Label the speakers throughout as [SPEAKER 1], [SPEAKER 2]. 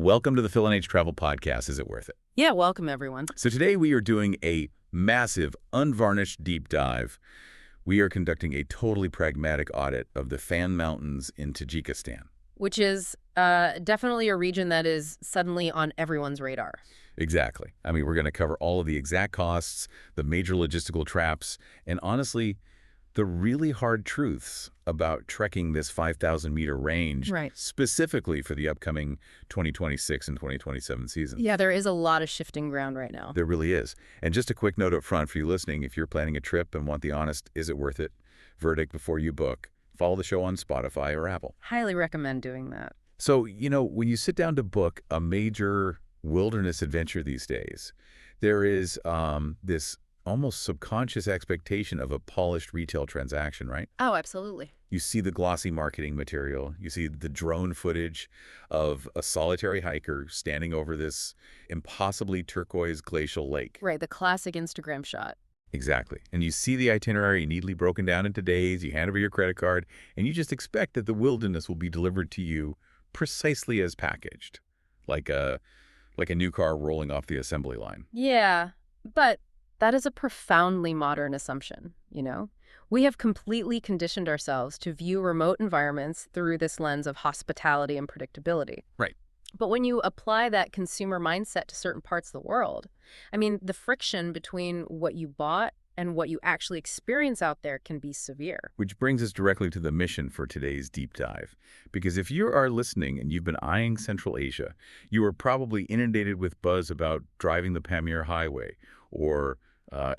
[SPEAKER 1] Welcome to the Phil and H Travel Podcast. Is it worth it?
[SPEAKER 2] Yeah, welcome everyone.
[SPEAKER 1] So today we are doing a massive, unvarnished deep dive. We are conducting a totally pragmatic audit of the Fann Mountains in Tajikistan.
[SPEAKER 2] Which is definitely a region that is suddenly on everyone's radar.
[SPEAKER 1] Exactly. I mean, we're going to cover all of the exact costs, the major logistical traps, and honestly, the really hard truths about trekking this 5,000-meter range,
[SPEAKER 2] Right.
[SPEAKER 1] specifically for the upcoming 2026 and 2027 seasons.
[SPEAKER 2] Yeah, there is a lot of shifting ground right now.
[SPEAKER 1] There really is. And just a quick note up front for you listening, if you're planning a trip and want the honest, is it worth it verdict before you book, follow the show on Spotify or Apple.
[SPEAKER 2] Highly recommend doing that.
[SPEAKER 1] So, when you sit down to book a major wilderness adventure these days, there is this almost subconscious expectation of a polished retail transaction, right?
[SPEAKER 2] Oh, absolutely.
[SPEAKER 1] You see the glossy marketing material. You see the drone footage of a solitary hiker standing over this impossibly turquoise glacial lake.
[SPEAKER 2] Right, the classic Instagram shot.
[SPEAKER 1] Exactly. And you see the itinerary neatly broken down into days, you hand over your credit card, and you just expect that the wilderness will be delivered to you precisely as packaged, like a new car rolling off the assembly line.
[SPEAKER 2] Yeah, but that is a profoundly modern assumption, We have completely conditioned ourselves to view remote environments through this lens of hospitality and predictability.
[SPEAKER 1] Right.
[SPEAKER 2] But when you apply that consumer mindset to certain parts of the world, the friction between what you bought and what you actually experience out there can be severe.
[SPEAKER 1] Which brings us directly to the mission for today's deep dive. Because if you are listening and you've been eyeing Central Asia, you are probably inundated with buzz about driving the Pamir Highway or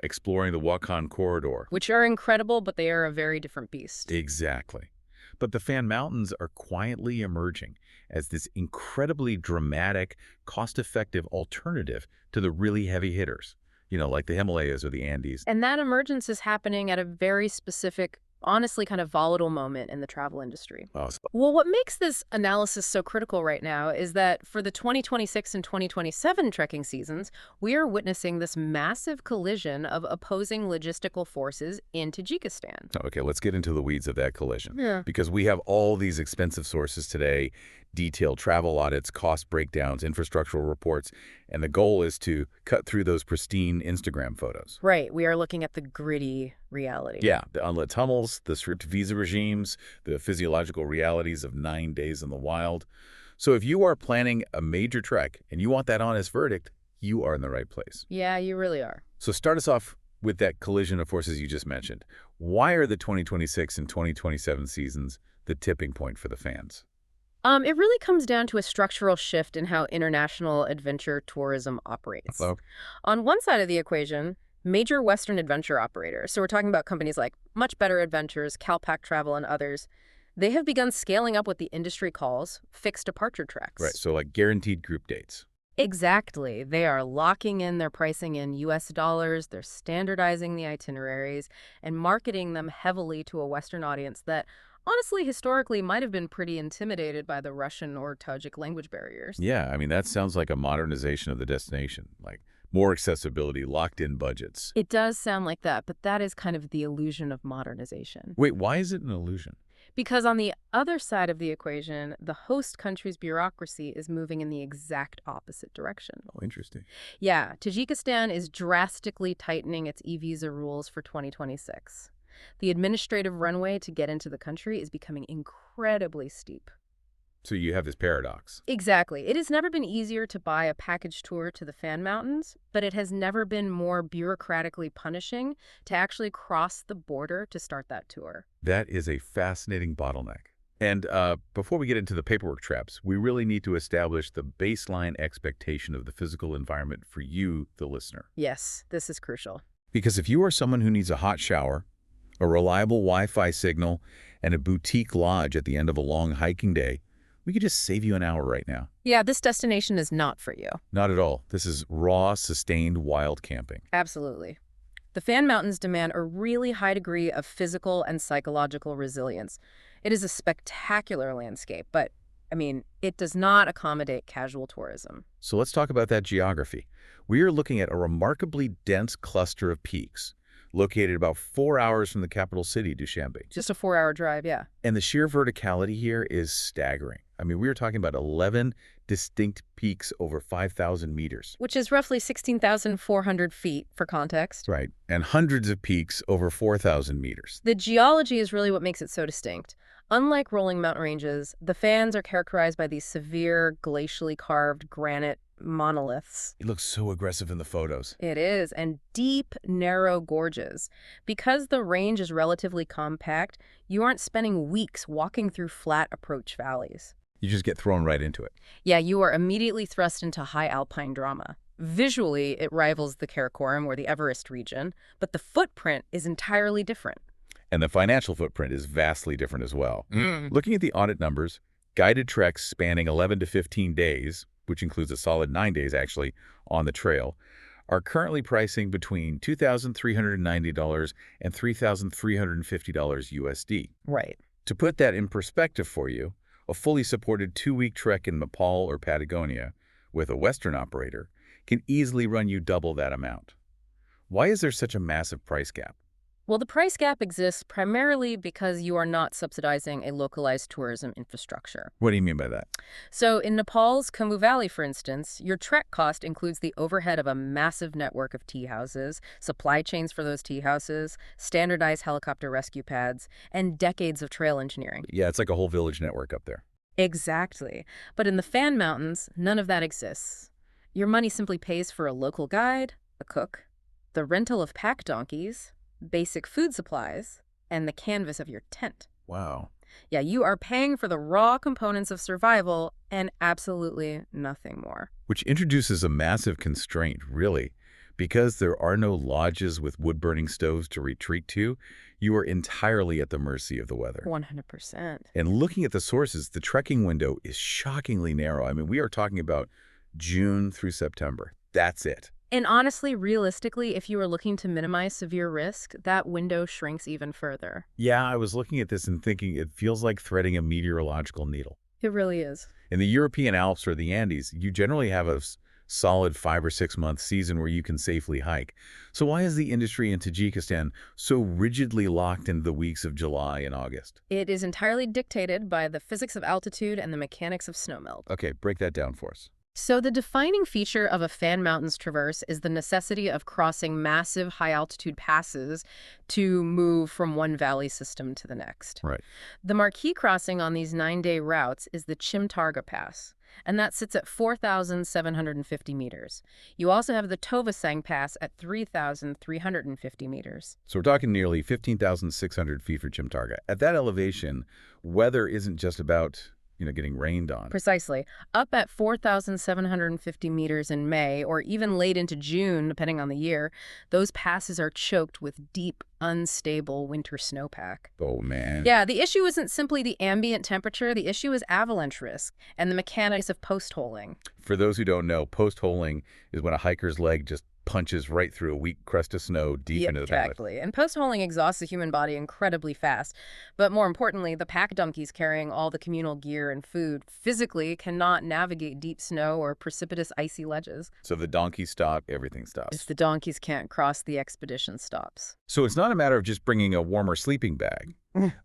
[SPEAKER 1] exploring the Wakhan Corridor.
[SPEAKER 2] Which are incredible, but they are a very different beast.
[SPEAKER 1] Exactly. But the Fann Mountains are quietly emerging as this incredibly dramatic, cost-effective alternative to the really heavy hitters, like the Himalayas or the Andes.
[SPEAKER 2] And that emergence is happening at a very specific, honestly kind of volatile moment in the travel industry. Well, what makes this analysis so critical right now is that for the 2026 and 2027 trekking seasons, we are witnessing this massive collision of opposing logistical forces in Tajikistan.
[SPEAKER 1] Okay, let's get into the weeds of that collision.
[SPEAKER 2] Yeah.
[SPEAKER 1] Because we have all these expensive sources today, detailed travel audits, cost breakdowns, infrastructural reports, and the goal is to cut through those pristine Instagram photos.
[SPEAKER 2] Right. We are looking at the gritty reality.
[SPEAKER 1] Yeah, the unlit tunnels, the strict visa regimes, the physiological realities of 9 days in the wild. So if you are planning a major trek and you want that honest verdict, you are in the right place.
[SPEAKER 2] Yeah, you really are.
[SPEAKER 1] So start us off with that collision of forces you just mentioned. Why are the 2026 and 2027 seasons the tipping point for the fans?
[SPEAKER 2] It really comes down to a structural shift in how international adventure tourism operates.
[SPEAKER 1] Hello?
[SPEAKER 2] On one side of the equation, major Western adventure operators, so we're talking about companies like Much Better Adventures, CalPac Travel, and others, they have begun scaling up what the industry calls fixed departure treks.
[SPEAKER 1] Right, so like guaranteed group dates.
[SPEAKER 2] Exactly. They are locking in their pricing in U.S. dollars, they're standardizing the itineraries, and marketing them heavily to a Western audience that honestly, historically, might have been pretty intimidated by the Russian or Tajik language barriers.
[SPEAKER 1] Yeah, that sounds like a modernization of the destination, like more accessibility, locked-in budgets.
[SPEAKER 2] It does sound like that, but that is kind of the illusion of modernization.
[SPEAKER 1] Wait, why is it an illusion?
[SPEAKER 2] Because on the other side of the equation, the host country's bureaucracy is moving in the exact opposite direction.
[SPEAKER 1] Oh, interesting.
[SPEAKER 2] Yeah, Tajikistan is drastically tightening its e-visa rules for 2026. The administrative runway to get into the country is becoming incredibly steep.
[SPEAKER 1] So you have this paradox.
[SPEAKER 2] Exactly. It has never been easier to buy a package tour to the Fann Mountains, but it has never been more bureaucratically punishing to actually cross the border to start that tour.
[SPEAKER 1] That is a fascinating bottleneck. And before we get into the paperwork traps, we really need to establish the baseline expectation of the physical environment for you, the listener.
[SPEAKER 2] Yes, this is crucial.
[SPEAKER 1] Because if you are someone who needs a hot shower, a reliable Wi-Fi signal, and a boutique lodge at the end of a long hiking day, we could just save you an hour right now.
[SPEAKER 2] Yeah, this destination is not for you.
[SPEAKER 1] Not at all. This is raw, sustained wild camping.
[SPEAKER 2] Absolutely. The Fann Mountains demand a really high degree of physical and psychological resilience. It is a spectacular landscape, but, it does not accommodate casual tourism.
[SPEAKER 1] So let's talk about that geography. We are looking at a remarkably dense cluster of peaks, located about 4 hours from the capital city, Dushanbe.
[SPEAKER 2] Just a 4-hour drive, yeah.
[SPEAKER 1] And the sheer verticality here is staggering. We are talking about 11 distinct peaks over 5,000 meters.
[SPEAKER 2] Which is roughly 16,400 feet, for context.
[SPEAKER 1] Right, and hundreds of peaks over 4,000 meters.
[SPEAKER 2] The geology is really what makes it so distinct. Unlike rolling mountain ranges, the Fanns are characterized by these severe, glacially carved granite monoliths.
[SPEAKER 1] It looks so aggressive in the photos.
[SPEAKER 2] It is, and deep, narrow gorges. Because the range is relatively compact, you aren't spending weeks walking through flat approach valleys.
[SPEAKER 1] You just get thrown right into it.
[SPEAKER 2] Yeah, you are immediately thrust into high alpine drama. Visually, it rivals the Karakoram or the Everest region, but the footprint is entirely different.
[SPEAKER 1] And the financial footprint is vastly different as well. Looking at the audit numbers, guided treks spanning 11 to 15 days, which includes a solid 9 days actually, on the trail, are currently pricing between $2,390 and $3,350 USD.
[SPEAKER 2] Right.
[SPEAKER 1] To put that in perspective for you, a fully supported 2-week trek in Nepal or Patagonia with a Western operator can easily run you double that amount. Why is there such a massive price gap?
[SPEAKER 2] Well, the price gap exists primarily because you are not subsidizing a localized tourism infrastructure.
[SPEAKER 1] What do you mean by that?
[SPEAKER 2] So in Nepal's Khumbu Valley, for instance, your trek cost includes the overhead of a massive network of tea houses, supply chains for those tea houses, standardized helicopter rescue pads, and decades of trail engineering.
[SPEAKER 1] Yeah, it's like a whole village network up there.
[SPEAKER 2] Exactly. But in the Fann Mountains, none of that exists. Your money simply pays for a local guide, a cook, the rental of pack donkeys, basic food supplies, and the canvas of your tent.
[SPEAKER 1] Wow.
[SPEAKER 2] Yeah, you are paying for the raw components of survival and absolutely nothing more.
[SPEAKER 1] Which introduces a massive constraint, really. Because there are no lodges with wood-burning stoves to retreat to, you are entirely at the mercy of the weather.
[SPEAKER 2] 100%.
[SPEAKER 1] And looking at the sources, the trekking window is shockingly narrow. I mean, we are talking about June through September. That's it.
[SPEAKER 2] And honestly, realistically, if you are looking to minimize severe risk, that window shrinks even further.
[SPEAKER 1] Yeah, I was looking at this and thinking it feels like threading a meteorological needle.
[SPEAKER 2] It really is.
[SPEAKER 1] In the European Alps or the Andes, you generally have a solid 5 or 6 month season where you can safely hike. So why is the industry in Tajikistan so rigidly locked into the weeks of July and August?
[SPEAKER 2] It is entirely dictated by the physics of altitude and the mechanics of snowmelt.
[SPEAKER 1] Okay, break that down for us.
[SPEAKER 2] So the defining feature of a Fann Mountains traverse is the necessity of crossing massive high-altitude passes to move from one valley system to the next.
[SPEAKER 1] Right.
[SPEAKER 2] The marquee crossing on these 9-day routes is the Chimtarga Pass, and that sits at 4,750 meters. You also have the Tovasang Pass at 3,350 meters.
[SPEAKER 1] So we're talking nearly 15,600 feet for Chimtarga. At that elevation, weather isn't just about getting rained on.
[SPEAKER 2] Precisely. Up at 4,750 meters in May, or even late into June, depending on the year, those passes are choked with deep, unstable winter snowpack.
[SPEAKER 1] Oh, man.
[SPEAKER 2] Yeah, the issue isn't simply the ambient temperature. The issue is avalanche risk and the mechanics of post-holing.
[SPEAKER 1] For those who don't know, post-holing is when a hiker's leg just punches right through a weak crust of snow deep into the valley.
[SPEAKER 2] Exactly. And post-holing exhausts the human body incredibly fast. But more importantly, the pack donkeys carrying all the communal gear and food physically cannot navigate deep snow or precipitous icy ledges.
[SPEAKER 1] So if the donkeys stop, everything stops.
[SPEAKER 2] If the donkeys can't cross, the expedition stops.
[SPEAKER 1] So it's not a matter of just bringing a warmer sleeping bag.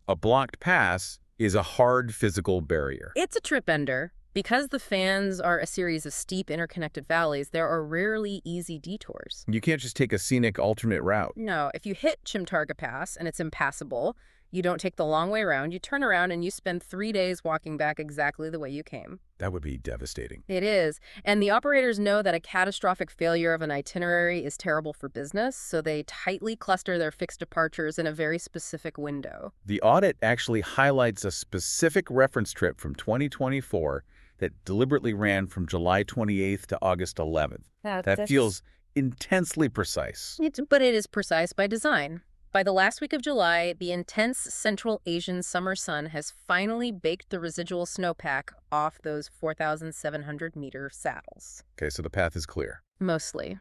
[SPEAKER 1] A blocked pass is a hard physical barrier.
[SPEAKER 2] It's a trip ender. Because the Fanns are a series of steep interconnected valleys, there are rarely easy detours.
[SPEAKER 1] You can't just take a scenic alternate route.
[SPEAKER 2] No, if you hit Chimtarga Pass and it's impassable, you don't take the long way around, you turn around and you spend 3 days walking back exactly the way you came.
[SPEAKER 1] That would be devastating.
[SPEAKER 2] It is. And the operators know that a catastrophic failure of an itinerary is terrible for business, so they tightly cluster their fixed departures in a very specific window.
[SPEAKER 1] The audit actually highlights a specific reference trip from 2024 that deliberately ran from July 28th to August 11th. That feels intensely precise.
[SPEAKER 2] But it is precise by design. By the last week of July, the intense Central Asian summer sun has finally baked the residual snowpack off those 4,700-meter saddles.
[SPEAKER 1] Okay, so the path is clear.
[SPEAKER 2] Mostly.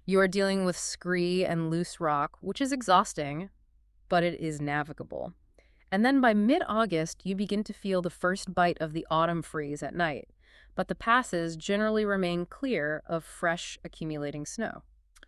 [SPEAKER 2] You are dealing with scree and loose rock, which is exhausting, but it is navigable. And then by mid-August, you begin to feel the first bite of the autumn freeze at night, but the passes generally remain clear of fresh accumulating snow.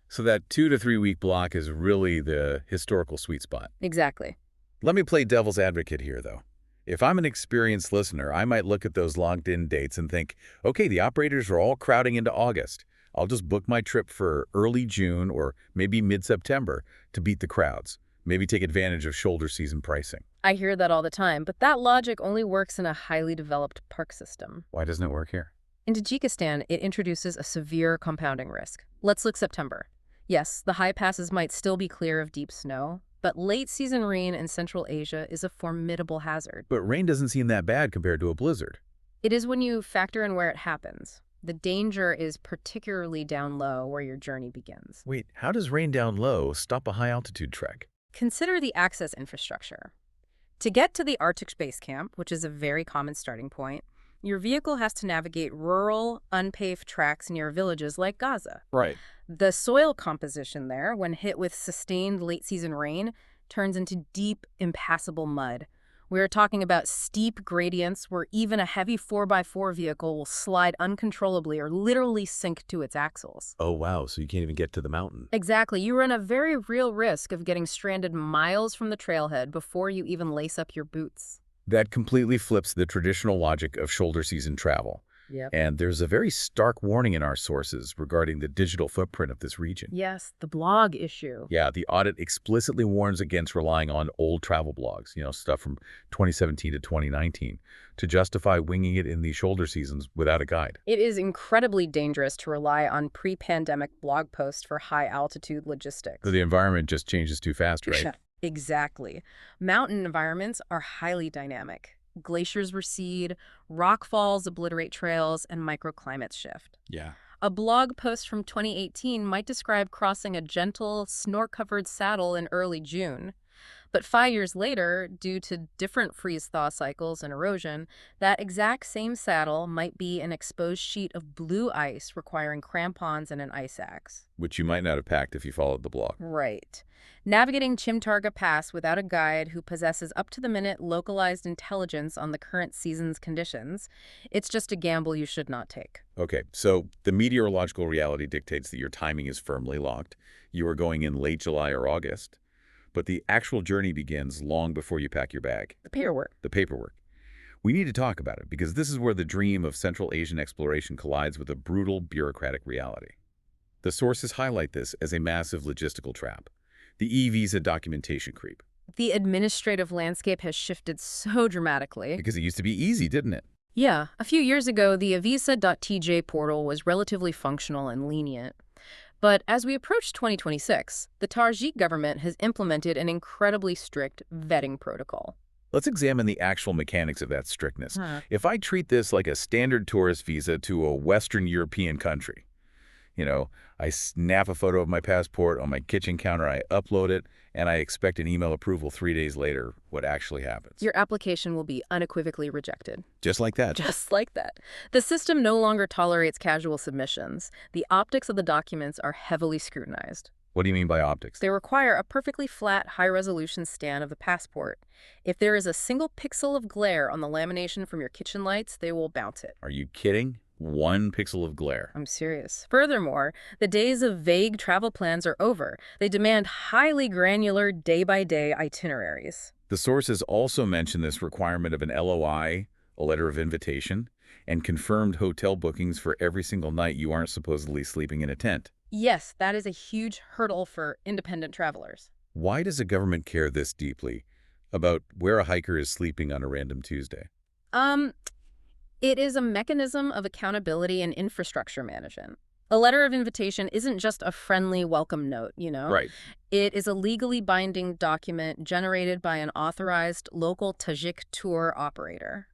[SPEAKER 1] So that 2 to 3 week block is really the historical sweet spot.
[SPEAKER 2] Exactly.
[SPEAKER 1] Let me play devil's advocate here, though. If I'm an experienced listener, I might look at those logged-in dates and think, okay, the operators are all crowding into August. I'll just book my trip for early June or maybe mid-September to beat the crowds. Maybe take advantage of shoulder season pricing.
[SPEAKER 2] I hear that all the time, but that logic only works in a highly developed park system.
[SPEAKER 1] Why doesn't it work here?
[SPEAKER 2] In Tajikistan, it introduces a severe compounding risk. Let's look September. Yes, the high passes might still be clear of deep snow, but late-season rain in Central Asia is a formidable hazard.
[SPEAKER 1] But rain doesn't seem that bad compared to a blizzard.
[SPEAKER 2] It is when you factor in where it happens. The danger is particularly down low where your journey begins.
[SPEAKER 1] Wait, how does rain down low stop a high-altitude trek?
[SPEAKER 2] Consider the access infrastructure. To get to the Arctic base camp, which is a very common starting point, your vehicle has to navigate rural, unpaved tracks near villages like Gaza.
[SPEAKER 1] Right.
[SPEAKER 2] The soil composition there, when hit with sustained late-season rain, turns into deep, impassable mud. We're talking about steep gradients where even a heavy 4x4 vehicle will slide uncontrollably or literally sink to its axles.
[SPEAKER 1] Oh, wow, so you can't even get to the mountain.
[SPEAKER 2] Exactly. You run a very real risk of getting stranded miles from the trailhead before you even lace up your boots.
[SPEAKER 1] That completely flips the traditional logic of shoulder season travel.
[SPEAKER 2] Yep.
[SPEAKER 1] And there's a very stark warning in our sources regarding the digital footprint of this region.
[SPEAKER 2] Yes, the blog issue.
[SPEAKER 1] Yeah, the audit explicitly warns against relying on old travel blogs, stuff from 2017 to 2019, to justify winging it in these shoulder seasons without a guide.
[SPEAKER 2] It is incredibly dangerous to rely on pre-pandemic blog posts for high-altitude logistics.
[SPEAKER 1] So the environment just changes too fast, right?
[SPEAKER 2] Exactly. Mountain environments are highly dynamic. Glaciers recede, rock falls obliterate trails, and microclimates shift.
[SPEAKER 1] Yeah.
[SPEAKER 2] A blog post from 2018 might describe crossing a gentle, snow-covered saddle in early June. But 5 years later, due to different freeze-thaw cycles and erosion, that exact same saddle might be an exposed sheet of blue ice requiring crampons and an ice axe.
[SPEAKER 1] Which you might not have packed if you followed the blog.
[SPEAKER 2] Right. Navigating Chimtarga Pass without a guide who possesses up-to-the-minute localized intelligence on the current season's conditions, it's just a gamble you should not take.
[SPEAKER 1] Okay, so the meteorological reality dictates that your timing is firmly locked. You are going in late July or August. But the actual journey begins long before you pack your bag.
[SPEAKER 2] The paperwork.
[SPEAKER 1] The paperwork. We need to talk about it because this is where the dream of Central Asian exploration collides with a brutal bureaucratic reality. The sources highlight this as a massive logistical trap. The e-visa documentation creep.
[SPEAKER 2] The administrative landscape has shifted so dramatically.
[SPEAKER 1] Because it used to be easy, didn't it?
[SPEAKER 2] Yeah. A few years ago, the avisa.tj portal was relatively functional and lenient. But as we approach 2026, the Tajik government has implemented an incredibly strict vetting protocol.
[SPEAKER 1] Let's examine the actual mechanics of that strictness. If I treat this like a standard tourist visa to a Western European country, I snap a photo of my passport on my kitchen counter, I upload it, and I expect an email approval 3 days later. What actually happens?
[SPEAKER 2] Your application will be unequivocally rejected.
[SPEAKER 1] Just like that?
[SPEAKER 2] Just like that. The system no longer tolerates casual submissions. The optics of the documents are heavily scrutinized.
[SPEAKER 1] What do you mean by optics?
[SPEAKER 2] They require a perfectly flat, high-resolution scan of the passport. If there is a single pixel of glare on the lamination from your kitchen lights, they will bounce it.
[SPEAKER 1] Are you kidding? 1 pixel of glare.
[SPEAKER 2] I'm serious. Furthermore, the days of vague travel plans are over. They demand highly granular, day-by-day itineraries.
[SPEAKER 1] The sources also mention this requirement of an LOI, a letter of invitation, and confirmed hotel bookings for every single night you aren't supposedly sleeping in a tent.
[SPEAKER 2] Yes, that is a huge hurdle for independent travelers.
[SPEAKER 1] Why does a government care this deeply about where a hiker is sleeping on a random Tuesday?
[SPEAKER 2] It is a mechanism of accountability and infrastructure management. A letter of invitation isn't just a friendly welcome note,
[SPEAKER 1] Right.
[SPEAKER 2] It is a legally binding document generated by an authorized local Tajik tour operator.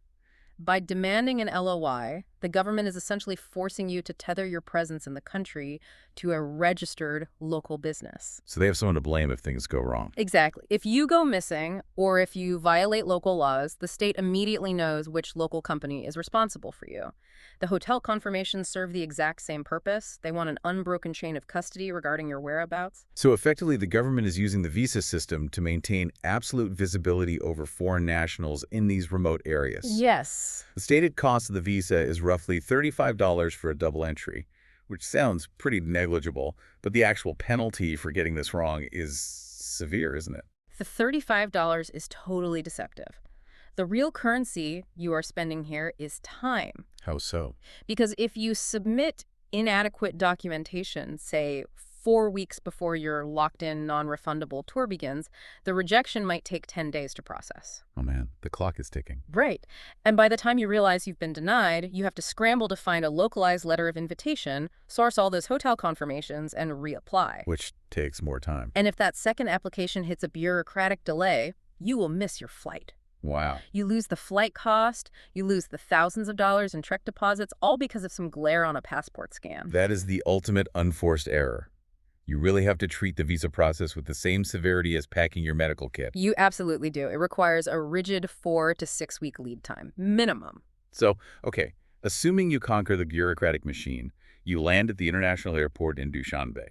[SPEAKER 2] By demanding an LOI, the government is essentially forcing you to tether your presence in the country to a registered local business.
[SPEAKER 1] So they have someone to blame if things go wrong.
[SPEAKER 2] Exactly. If you go missing or if you violate local laws, the state immediately knows which local company is responsible for you. The hotel confirmations serve the exact same purpose. They want an unbroken chain of custody regarding your whereabouts.
[SPEAKER 1] So effectively, the government is using the visa system to maintain absolute visibility over foreign nationals in these remote areas.
[SPEAKER 2] Yes.
[SPEAKER 1] The stated cost of the visa is roughly $35 for a double entry, which sounds pretty negligible, but the actual penalty for getting this wrong is severe, isn't it?
[SPEAKER 2] The $35 is totally deceptive. The real currency you are spending here is time.
[SPEAKER 1] How so?
[SPEAKER 2] Because if you submit inadequate documentation, say 4 weeks before your locked-in, non-refundable tour begins, the rejection might take 10 days to process.
[SPEAKER 1] Oh man, the clock is ticking.
[SPEAKER 2] Right. And by the time you realize you've been denied, you have to scramble to find a localized letter of invitation, source all those hotel confirmations, and reapply.
[SPEAKER 1] Which takes more time.
[SPEAKER 2] And if that second application hits a bureaucratic delay, you will miss your flight.
[SPEAKER 1] Wow.
[SPEAKER 2] You lose the flight cost, you lose the thousands of dollars in Trek deposits, all because of some glare on a passport scan.
[SPEAKER 1] That is the ultimate unforced error. You really have to treat the visa process with the same severity as packing your medical kit.
[SPEAKER 2] You absolutely do. It requires a rigid 4 to 6 week lead time, minimum.
[SPEAKER 1] So, okay, assuming you conquer the bureaucratic machine, you land at the international airport in Dushanbe.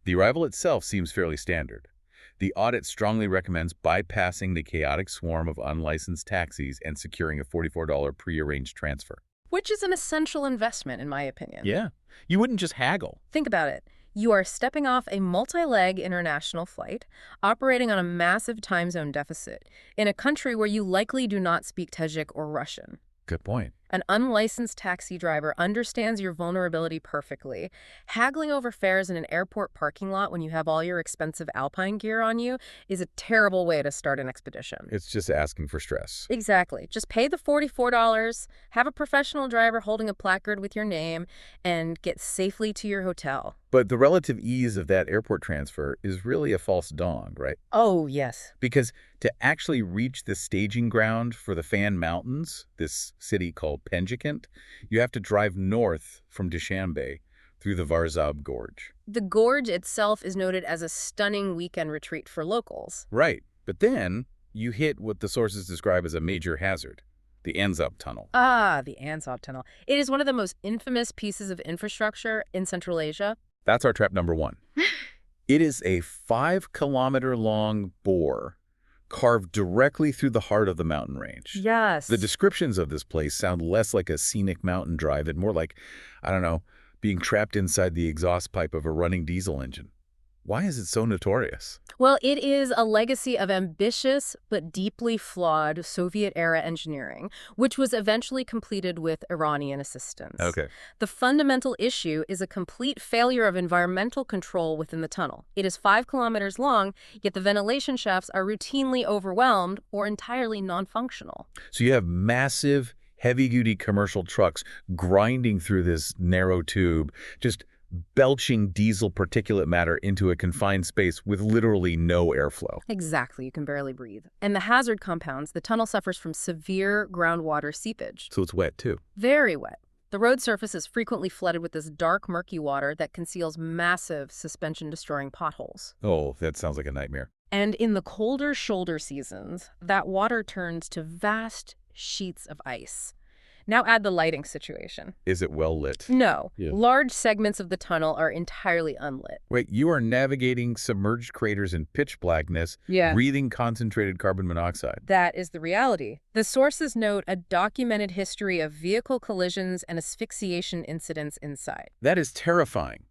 [SPEAKER 1] The arrival itself seems fairly standard. The audit strongly recommends bypassing the chaotic swarm of unlicensed taxis and securing a $44 pre-arranged transfer.
[SPEAKER 2] Which is an essential investment, in my opinion.
[SPEAKER 1] Yeah, you wouldn't just haggle.
[SPEAKER 2] Think about it. You are stepping off a multi-leg international flight, operating on a massive time zone deficit, in a country where you likely do not speak Tajik or Russian.
[SPEAKER 1] Good point.
[SPEAKER 2] An unlicensed taxi driver understands your vulnerability perfectly. Haggling over fares in an airport parking lot when you have all your expensive alpine gear on you is a terrible way to start an expedition.
[SPEAKER 1] It's just asking for stress.
[SPEAKER 2] Exactly. Just pay the $44, have a professional driver holding a placard with your name, and get safely to your hotel.
[SPEAKER 1] But the relative ease of that airport transfer is really a false dawn, right?
[SPEAKER 2] Oh, yes.
[SPEAKER 1] Because to actually reach the staging ground for the Fann Mountains, this city called Penjikent, you have to drive north from Dushanbe through the Anzob Gorge.
[SPEAKER 2] The gorge itself is noted as a stunning weekend retreat for locals.
[SPEAKER 1] Right. But then you hit what the sources describe as a major hazard, the Anzob Tunnel.
[SPEAKER 2] Ah, the Anzob Tunnel. It is one of the most infamous pieces of infrastructure in Central Asia.
[SPEAKER 1] That's our trap number one. It is a 5-kilometer-long bore carved directly through the heart of the mountain range.
[SPEAKER 2] Yes.
[SPEAKER 1] The descriptions of this place sound less like a scenic mountain drive and more like, I don't know, being trapped inside the exhaust pipe of a running diesel engine. Why is it so notorious?
[SPEAKER 2] Well, it is a legacy of ambitious but deeply flawed Soviet-era engineering, which was eventually completed with Iranian assistance.
[SPEAKER 1] Okay.
[SPEAKER 2] The fundamental issue is a complete failure of environmental control within the tunnel. It is 5 kilometers long, yet the ventilation shafts are routinely overwhelmed or entirely non-functional.
[SPEAKER 1] So you have massive, heavy-duty commercial trucks grinding through this narrow tube, just belching diesel particulate matter into a confined space with literally no airflow.
[SPEAKER 2] Exactly, you can barely breathe. And the hazard compounds, the tunnel suffers from severe groundwater seepage.
[SPEAKER 1] So it's wet too.
[SPEAKER 2] Very wet. The road surface is frequently flooded with this dark, murky water that conceals massive suspension-destroying potholes.
[SPEAKER 1] Oh, that sounds like a nightmare.
[SPEAKER 2] And in the colder shoulder seasons, that water turns to vast sheets of ice. Now add the lighting situation.
[SPEAKER 1] Is it well lit?
[SPEAKER 2] No.
[SPEAKER 1] Yeah.
[SPEAKER 2] Large segments of the tunnel are entirely unlit.
[SPEAKER 1] Wait, you are navigating submerged craters in pitch blackness, breathing concentrated carbon monoxide.
[SPEAKER 2] That is the reality. The sources note a documented history of vehicle collisions and asphyxiation incidents inside.
[SPEAKER 1] That is terrifying.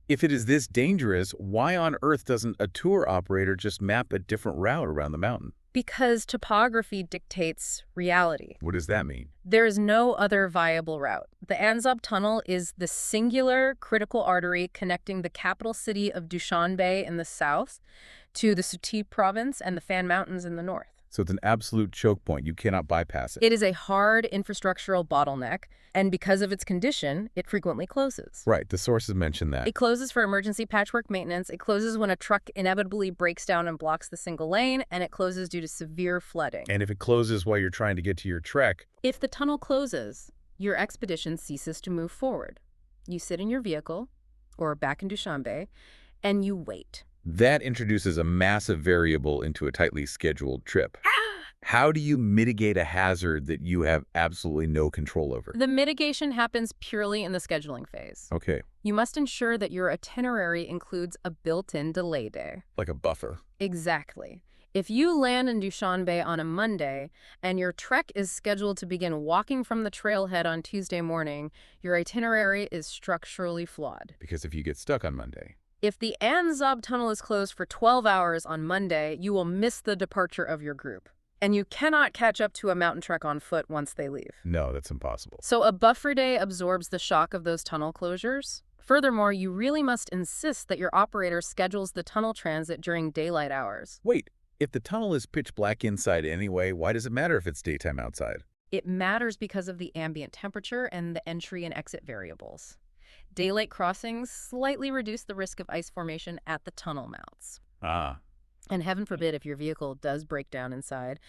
[SPEAKER 1] If it is this dangerous, why on earth doesn't a tour operator just map a different route around the mountain?
[SPEAKER 2] Because topography dictates reality.
[SPEAKER 1] What does that mean?
[SPEAKER 2] There is no other viable route. The Anzob Tunnel is the singular critical artery connecting the capital city of Dushanbe in the south to the Suti province and the Fann Mountains in the north.
[SPEAKER 1] So it's an absolute choke point. You cannot bypass it.
[SPEAKER 2] It is a hard infrastructural bottleneck, and because of its condition, it frequently closes.
[SPEAKER 1] Right, the sources mention that.
[SPEAKER 2] It closes for emergency patchwork maintenance, it closes when a truck inevitably breaks down and blocks the single lane, and it closes due to severe flooding.
[SPEAKER 1] And if it closes while you're trying to get to your trek...
[SPEAKER 2] If the tunnel closes, your expedition ceases to move forward. You sit in your vehicle, or back in Dushanbe, and you wait.
[SPEAKER 1] That introduces a massive variable into a tightly scheduled trip. How do you mitigate a hazard that you have absolutely no control over?
[SPEAKER 2] The mitigation happens purely in the scheduling phase.
[SPEAKER 1] Okay.
[SPEAKER 2] You must ensure that your itinerary includes a built-in delay day.
[SPEAKER 1] Like a buffer.
[SPEAKER 2] Exactly. If you land in Dushanbe on a Monday and your trek is scheduled to begin walking from the trailhead on Tuesday morning, your itinerary is structurally flawed.
[SPEAKER 1] Because if you get stuck on Monday...
[SPEAKER 2] If the Anzob Tunnel is closed for 12 hours on Monday, you will miss the departure of your group. And you cannot catch up to a mountain trek on foot once they leave.
[SPEAKER 1] No, that's impossible.
[SPEAKER 2] So a buffer day absorbs the shock of those tunnel closures. Furthermore, you really must insist that your operator schedules the tunnel transit during daylight hours.
[SPEAKER 1] Wait, if the tunnel is pitch black inside anyway, why does it matter if it's daytime outside?
[SPEAKER 2] It matters because of the ambient temperature and the entry and exit variables. Daylight crossings slightly reduce the risk of ice formation at the tunnel mouths.
[SPEAKER 1] Ah.
[SPEAKER 2] And heaven forbid if your vehicle does break down inside,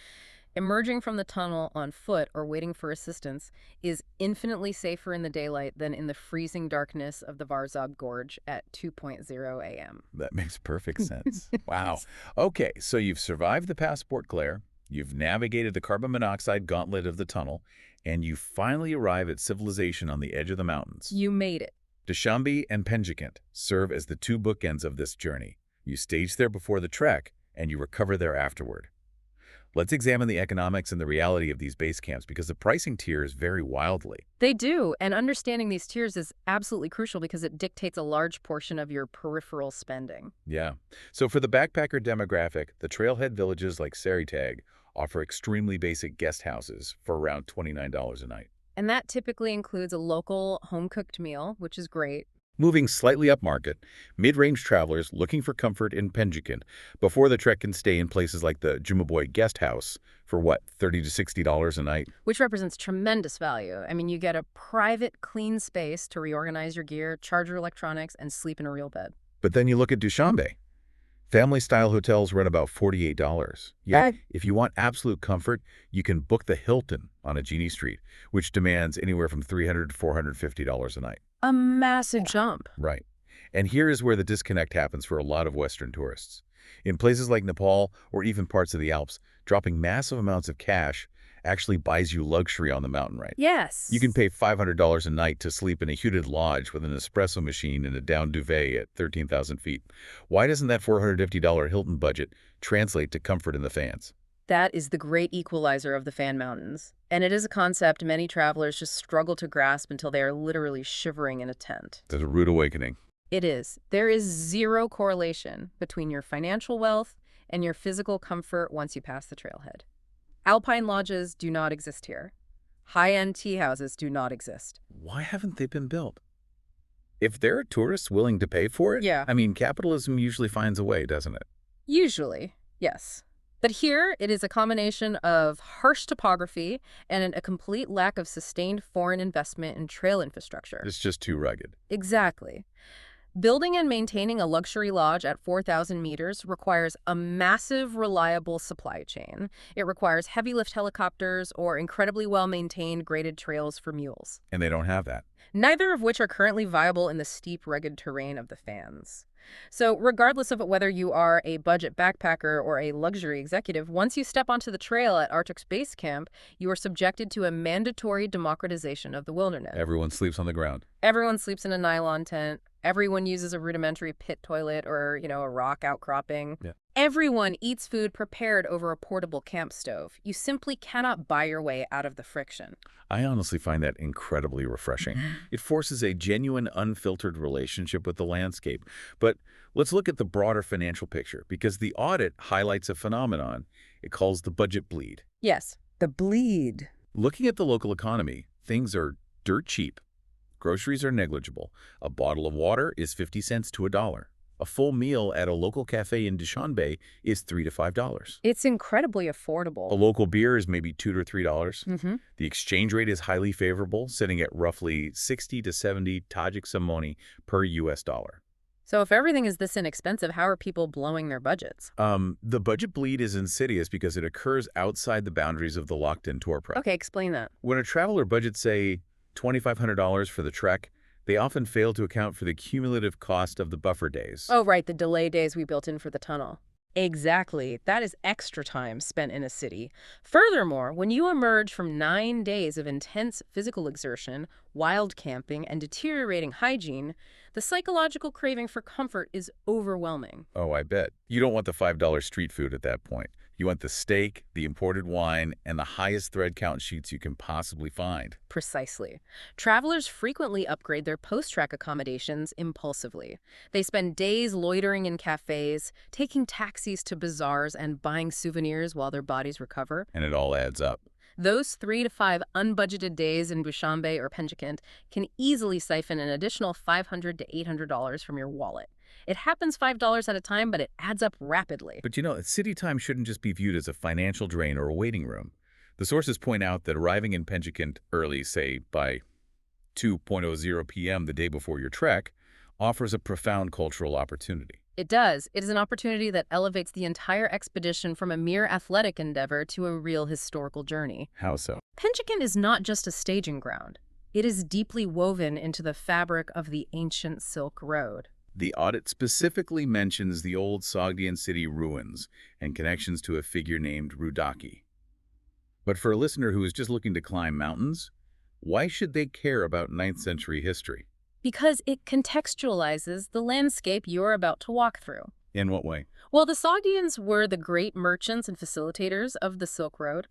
[SPEAKER 2] emerging from the tunnel on foot or waiting for assistance is infinitely safer in the daylight than in the freezing darkness of the Varzab Gorge at 2:00 a.m.
[SPEAKER 1] That makes perfect sense. Wow. Okay, so you've survived the passport glare, you've navigated the carbon monoxide gauntlet of the tunnel, and you finally arrive at civilization on the edge of the mountains.
[SPEAKER 2] You made it.
[SPEAKER 1] Dushanbe and Penjikent serve as the two bookends of this journey. You stage there before the trek, and you recover there afterward. Let's examine the economics and the reality of these base camps because the pricing tiers vary wildly.
[SPEAKER 2] They do, and understanding these tiers is absolutely crucial because it dictates a large portion of your peripheral spending.
[SPEAKER 1] Yeah. So for the backpacker demographic, the trailhead villages like Seritag offer extremely basic guest houses for around $29 a night.
[SPEAKER 2] And that typically includes a local home-cooked meal, which is great.
[SPEAKER 1] Moving slightly upmarket, mid-range travelers looking for comfort in Penjikent before the trek can stay in places like the Jumaboy Guest House for what, $30 to $60 a night?
[SPEAKER 2] Which represents tremendous value. I mean, you get a private, clean space to reorganize your gear, charge your electronics, and sleep in a real bed.
[SPEAKER 1] But then you look at Dushanbe. Family-style hotels run about $48. Yet, if you want absolute comfort, you can book the Hilton on Agini Street, which demands anywhere from $300 to $450 a night.
[SPEAKER 2] A massive jump.
[SPEAKER 1] Right. And here is where the disconnect happens for a lot of Western tourists. In places like Nepal or even parts of the Alps, dropping massive amounts of cash actually buys you luxury on the mountain, right?
[SPEAKER 2] Yes.
[SPEAKER 1] You can pay $500 a night to sleep in a heated lodge with an espresso machine and a down duvet at 13,000 feet. Why doesn't that $450 Hilton budget translate to comfort in the Fanns?
[SPEAKER 2] That is the great equalizer of the Fann Mountains. And it is a concept many travelers just struggle to grasp until they are literally shivering in a tent.
[SPEAKER 1] There's a rude awakening.
[SPEAKER 2] It is. There is zero correlation between your financial wealth and your physical comfort once you pass the trailhead. Alpine lodges do not exist here. High-end tea houses do not exist.
[SPEAKER 1] Why haven't they been built? If there are tourists willing to pay for it,
[SPEAKER 2] Yeah.
[SPEAKER 1] I mean, capitalism usually finds a way, doesn't it?
[SPEAKER 2] Usually, yes. But here, it is a combination of harsh topography and a complete lack of sustained foreign investment in trail infrastructure.
[SPEAKER 1] It's just too rugged.
[SPEAKER 2] Exactly. Building and maintaining a luxury lodge at 4,000 meters requires a massive, reliable supply chain. It requires heavy lift helicopters or incredibly well-maintained graded trails for mules.
[SPEAKER 1] And they don't have that.
[SPEAKER 2] Neither of which are currently viable in the steep, rugged terrain of the Fanns. So regardless of whether you are a budget backpacker or a luxury executive, once you step onto the trail at Arctic's base camp, you are subjected to a mandatory democratization of the wilderness.
[SPEAKER 1] Everyone sleeps on the ground.
[SPEAKER 2] Everyone sleeps in a nylon tent. Everyone uses a rudimentary pit toilet or, a rock outcropping.
[SPEAKER 1] Yeah.
[SPEAKER 2] Everyone eats food prepared over a portable camp stove. You simply cannot buy your way out of the friction.
[SPEAKER 1] I honestly find that incredibly refreshing. It forces a genuine, unfiltered relationship with the landscape. But let's look at the broader financial picture, because the audit highlights a phenomenon it calls the budget bleed.
[SPEAKER 2] Yes, the bleed.
[SPEAKER 1] Looking at the local economy, things are dirt cheap. Groceries are negligible. A bottle of water is 50 cents to $1. A full meal at a local cafe in Dushanbe is $3 to $5.
[SPEAKER 2] It's incredibly affordable.
[SPEAKER 1] A local beer is maybe $2 to $3.
[SPEAKER 2] Mm-hmm.
[SPEAKER 1] The exchange rate is highly favorable, sitting at roughly 60 to 70 Tajik samoni per US dollar.
[SPEAKER 2] So if everything is this inexpensive, how are people blowing their budgets?
[SPEAKER 1] The budget bleed is insidious because it occurs outside the boundaries of the locked-in tour price.
[SPEAKER 2] Okay, explain that.
[SPEAKER 1] When a traveler budgets, say, $2,500 for the trek, they often fail to account for the cumulative cost of the buffer days.
[SPEAKER 2] Oh, right, the delay days we built in for the tunnel. Exactly. That is extra time spent in a city. Furthermore, when you emerge from 9 days of intense physical exertion, wild camping, and deteriorating hygiene, the psychological craving for comfort is overwhelming.
[SPEAKER 1] Oh, I bet. You don't want the $5 street food at that point. You want the steak, the imported wine, and the highest thread count sheets you can possibly find.
[SPEAKER 2] Precisely. Travelers frequently upgrade their post-trek accommodations impulsively. They spend days loitering in cafes, taking taxis to bazaars, and buying souvenirs while their bodies recover.
[SPEAKER 1] And it all adds up.
[SPEAKER 2] Those 3 to 5 unbudgeted days in Dushanbe or Penjikent can easily siphon an additional $500 to $800 from your wallet. It happens $5 at a time, but it adds up rapidly.
[SPEAKER 1] But city time shouldn't just be viewed as a financial drain or a waiting room. The sources point out that arriving in Penjikent early, say by 2:00 p.m. the day before your trek, offers a profound cultural opportunity.
[SPEAKER 2] It does. It is an opportunity that elevates the entire expedition from a mere athletic endeavor to a real historical journey.
[SPEAKER 1] How so?
[SPEAKER 2] Penjikent is not just a staging ground. It is deeply woven into the fabric of the ancient Silk Road.
[SPEAKER 1] The audit specifically mentions the old Sogdian city ruins and connections to a figure named Rudaki. But for a listener who is just looking to climb mountains, why should they care about 9th century history?
[SPEAKER 2] Because it contextualizes the landscape you're about to walk through.
[SPEAKER 1] In what way?
[SPEAKER 2] Well, the Sogdians were the great merchants and facilitators of the Silk Road.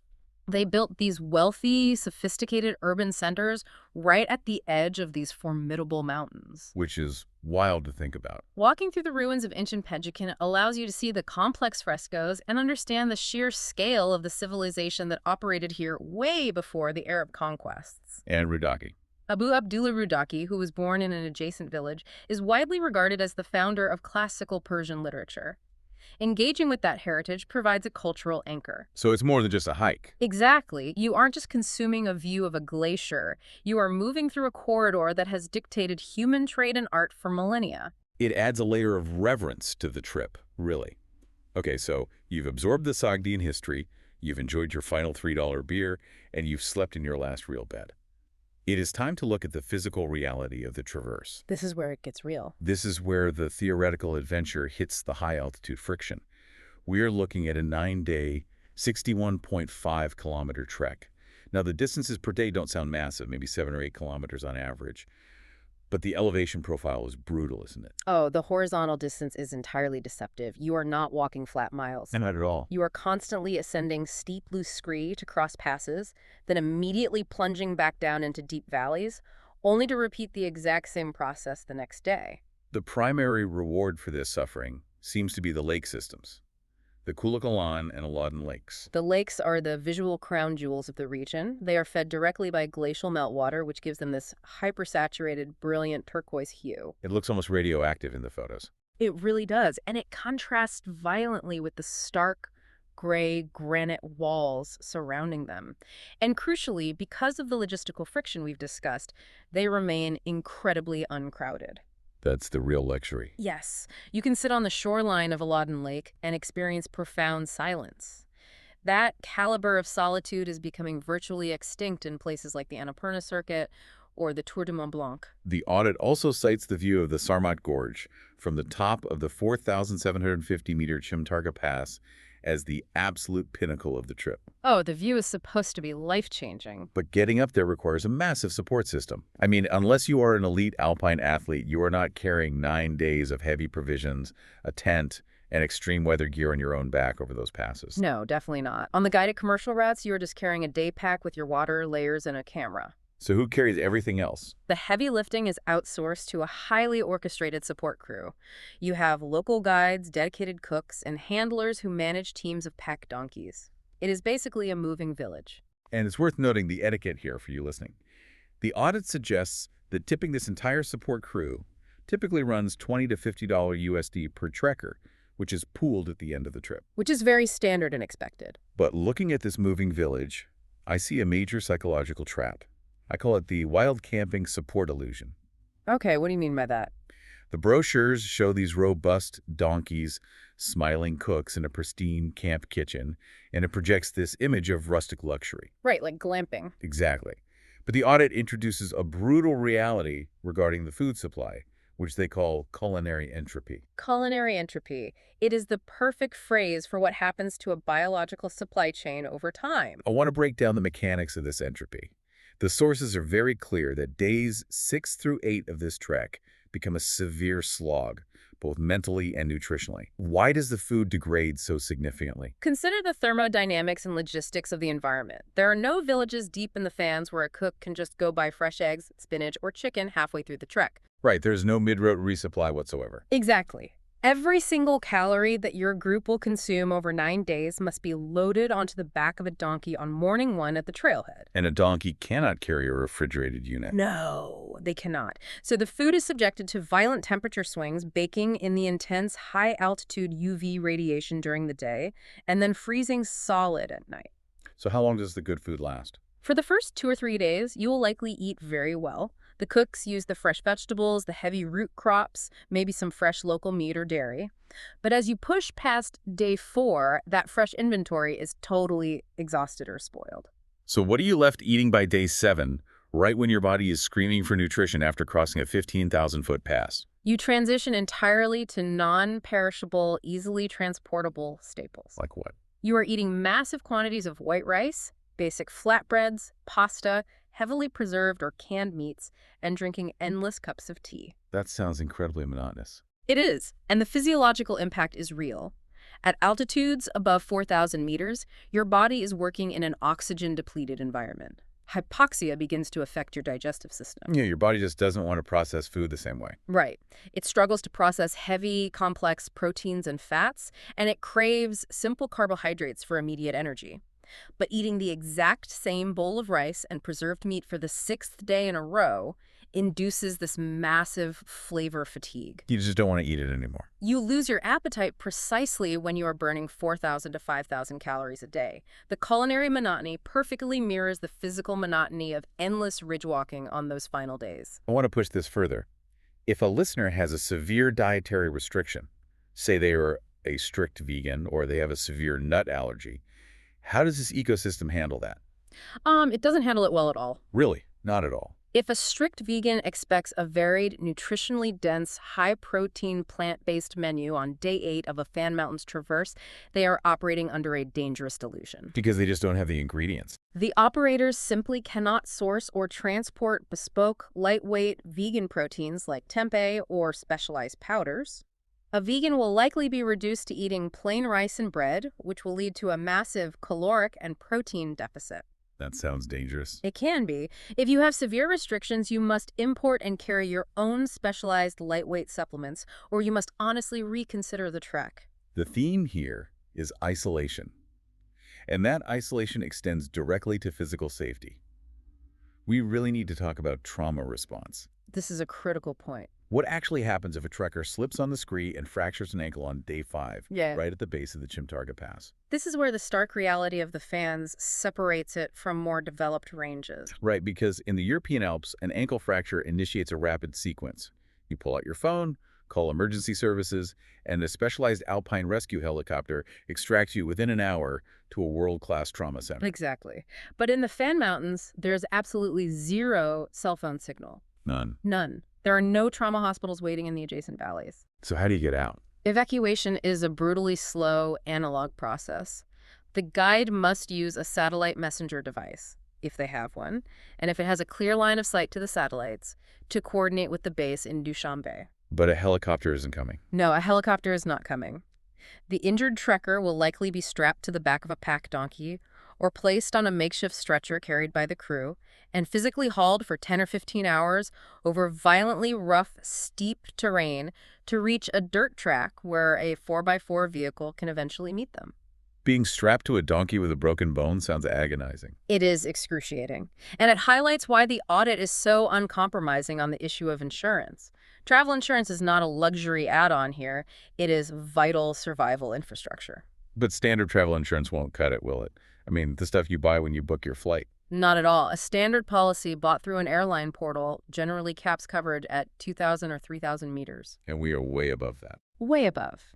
[SPEAKER 2] They built these wealthy, sophisticated urban centers right at the edge of these formidable mountains.
[SPEAKER 1] Which is wild to think about.
[SPEAKER 2] Walking through the ruins of ancient Penjikent allows you to see the complex frescoes and understand the sheer scale of the civilization that operated here way before the Arab conquests.
[SPEAKER 1] And Rudaki.
[SPEAKER 2] Abu Abdullah Rudaki, who was born in an adjacent village, is widely regarded as the founder of classical Persian literature. Engaging with that heritage provides a cultural anchor.
[SPEAKER 1] So it's more than just a hike.
[SPEAKER 2] Exactly. You aren't just consuming a view of a glacier. You are moving through a corridor that has dictated human trade and art for millennia.
[SPEAKER 1] It adds a layer of reverence to the trip, really. Okay, so you've absorbed the Sogdian history, you've enjoyed your final $3 beer, and you've slept in your last real bed. It is time to look at the physical reality of the traverse.
[SPEAKER 2] This is where it gets real.
[SPEAKER 1] This is where the theoretical adventure hits the high-altitude friction. We are looking at a 9-day, 61.5-kilometer trek. Now, the distances per day don't sound massive, maybe 7 or 8 kilometers on average. But the elevation profile is brutal, isn't it?
[SPEAKER 2] Oh, the horizontal distance is entirely deceptive. You are not walking flat miles.
[SPEAKER 1] Not at all.
[SPEAKER 2] You are constantly ascending steep loose scree to cross passes, then immediately plunging back down into deep valleys, only to repeat the exact same process the next day.
[SPEAKER 1] The primary reward for this suffering seems to be the lake systems, the Kulakalan and Aladdin lakes.
[SPEAKER 2] The lakes are the visual crown jewels of the region. They are fed directly by glacial meltwater, which gives them this hypersaturated, brilliant turquoise hue.
[SPEAKER 1] It looks almost radioactive in the photos.
[SPEAKER 2] It really does, and it contrasts violently with the stark, gray granite walls surrounding them. And crucially, because of the logistical friction we've discussed, they remain incredibly uncrowded.
[SPEAKER 1] That's the real luxury.
[SPEAKER 2] Yes, you can sit on the shoreline of Aladdin Lake and experience profound silence. That caliber of solitude is becoming virtually extinct in places like the Annapurna Circuit or the Tour de Mont Blanc.
[SPEAKER 1] The audit also cites the view of the Sarmat Gorge from the top of the 4,750-meter Chimtarga Pass as the absolute pinnacle of the trip.
[SPEAKER 2] Oh, the view is supposed to be life-changing.
[SPEAKER 1] But getting up there requires a massive support system. I mean, unless you are an elite alpine athlete, you are not carrying 9 days of heavy provisions, a tent, and extreme weather gear on your own back over those passes.
[SPEAKER 2] No, definitely not. On the guided commercial routes, you are just carrying a day pack with your water, layers, and a camera.
[SPEAKER 1] So who carries everything else?
[SPEAKER 2] The heavy lifting is outsourced to a highly orchestrated support crew. You have local guides, dedicated cooks, and handlers who manage teams of pack donkeys. It is basically a moving village.
[SPEAKER 1] And it's worth noting the etiquette here for you listening. The audit suggests that tipping this entire support crew typically runs $20 to $50 USD per trekker, which is pooled at the end of the trip.
[SPEAKER 2] Which is very standard and expected.
[SPEAKER 1] But looking at this moving village, I see a major psychological trap. I call it the wild camping support illusion.
[SPEAKER 2] Okay, what do you mean by that?
[SPEAKER 1] The brochures show these robust donkeys, smiling cooks in a pristine camp kitchen, and it projects this image of rustic luxury.
[SPEAKER 2] Right, like glamping.
[SPEAKER 1] Exactly. But the audit introduces a brutal reality regarding the food supply, which they call culinary entropy.
[SPEAKER 2] Culinary entropy. It is the perfect phrase for what happens to a biological supply chain over time.
[SPEAKER 1] I want to break down the mechanics of this entropy. The sources are very clear that days 6 through 8 of this trek become a severe slog, both mentally and nutritionally. Why does the food degrade so significantly?
[SPEAKER 2] Consider the thermodynamics and logistics of the environment. There are no villages deep in the fans where a cook can just go buy fresh eggs, spinach, or chicken halfway through the trek.
[SPEAKER 1] Right, there's no mid-road resupply whatsoever.
[SPEAKER 2] Exactly. Every single calorie that your group will consume over 9 days must be loaded onto the back of a donkey on morning one at the trailhead.
[SPEAKER 1] And a donkey cannot carry a refrigerated unit.
[SPEAKER 2] No, they cannot. So the food is subjected to violent temperature swings, baking in the intense high-altitude UV radiation during the day, and then freezing solid at night.
[SPEAKER 1] So how long does the good food last?
[SPEAKER 2] For the first 2 or 3 days, you will likely eat very well. The cooks use the fresh vegetables, the heavy root crops, maybe some fresh local meat or dairy. But as you push past day 4, that fresh inventory is totally exhausted or spoiled.
[SPEAKER 1] So what are you left eating by day 7, right when your body is screaming for nutrition after crossing a 15,000-foot pass?
[SPEAKER 2] You transition entirely to non-perishable, easily transportable staples.
[SPEAKER 1] Like what?
[SPEAKER 2] You are eating massive quantities of white rice, basic flatbreads, pasta, heavily preserved or canned meats, and drinking endless cups of tea.
[SPEAKER 1] That sounds incredibly monotonous.
[SPEAKER 2] It is, and the physiological impact is real. At altitudes above 4,000 meters, your body is working in an oxygen-depleted environment. Hypoxia begins to affect your digestive system.
[SPEAKER 1] Yeah, your body just doesn't want to process food the same way.
[SPEAKER 2] Right. It struggles to process heavy, complex proteins and fats, and it craves simple carbohydrates for immediate energy. But eating the exact same bowl of rice and preserved meat for the 6th day in a row induces this massive flavor fatigue.
[SPEAKER 1] You just don't want to eat it anymore.
[SPEAKER 2] You lose your appetite precisely when you are burning 4,000 to 5,000 calories a day. The culinary monotony perfectly mirrors the physical monotony of endless ridge walking on those final days.
[SPEAKER 1] I want to push this further. If a listener has a severe dietary restriction, say they are a strict vegan or they have a severe nut allergy, how does this ecosystem handle that?
[SPEAKER 2] It doesn't handle it well at all.
[SPEAKER 1] Really? Not at all.
[SPEAKER 2] If a strict vegan expects a varied, nutritionally dense, high-protein, plant-based menu on day 8 of a Fann Mountains traverse, they are operating under a dangerous delusion.
[SPEAKER 1] Because they just don't have the ingredients.
[SPEAKER 2] The operators simply cannot source or transport bespoke, lightweight, vegan proteins like tempeh or specialized powders. A vegan will likely be reduced to eating plain rice and bread, which will lead to a massive caloric and protein deficit.
[SPEAKER 1] That sounds dangerous.
[SPEAKER 2] It can be. If you have severe restrictions, you must import and carry your own specialized lightweight supplements, or you must honestly reconsider the trek.
[SPEAKER 1] The theme here is isolation. And that isolation extends directly to physical safety. We really need to talk about trauma response.
[SPEAKER 2] This is a critical point.
[SPEAKER 1] What actually happens if a trekker slips on the scree and fractures an ankle on day 5, right at the base of the Chimtarga Pass?
[SPEAKER 2] This is where the stark reality of the fans separates it from more developed ranges.
[SPEAKER 1] Right, because in the European Alps, an ankle fracture initiates a rapid sequence. You pull out your phone, call emergency services, and a specialized alpine rescue helicopter extracts you within an hour to a world-class trauma center.
[SPEAKER 2] Exactly. But in the Fann Mountains, there's absolutely zero cell phone signal.
[SPEAKER 1] None.
[SPEAKER 2] None. There are no trauma hospitals waiting in the adjacent valleys.
[SPEAKER 1] So how do you get out?
[SPEAKER 2] Evacuation is a brutally slow, analog process. The guide must use a satellite messenger device, if they have one, and if it has a clear line of sight to the satellites, to coordinate with the base in Dushanbe.
[SPEAKER 1] But a helicopter isn't coming.
[SPEAKER 2] No, a helicopter is not coming. The injured trekker will likely be strapped to the back of a pack donkey or placed on a makeshift stretcher carried by the crew and physically hauled for 10 or 15 hours over violently rough, steep terrain to reach a dirt track where a 4x4 vehicle can eventually meet them.
[SPEAKER 1] Being strapped to a donkey with a broken bone sounds agonizing.
[SPEAKER 2] It is excruciating. And it highlights why the audit is so uncompromising on the issue of insurance. Travel insurance is not a luxury add-on here. It is vital survival infrastructure.
[SPEAKER 1] But standard travel insurance won't cut it, will it? I mean, the stuff you buy when you book your flight.
[SPEAKER 2] Not at all. A standard policy bought through an airline portal generally caps coverage at 2,000 or 3,000 meters.
[SPEAKER 1] And we are way above that.
[SPEAKER 2] Way above.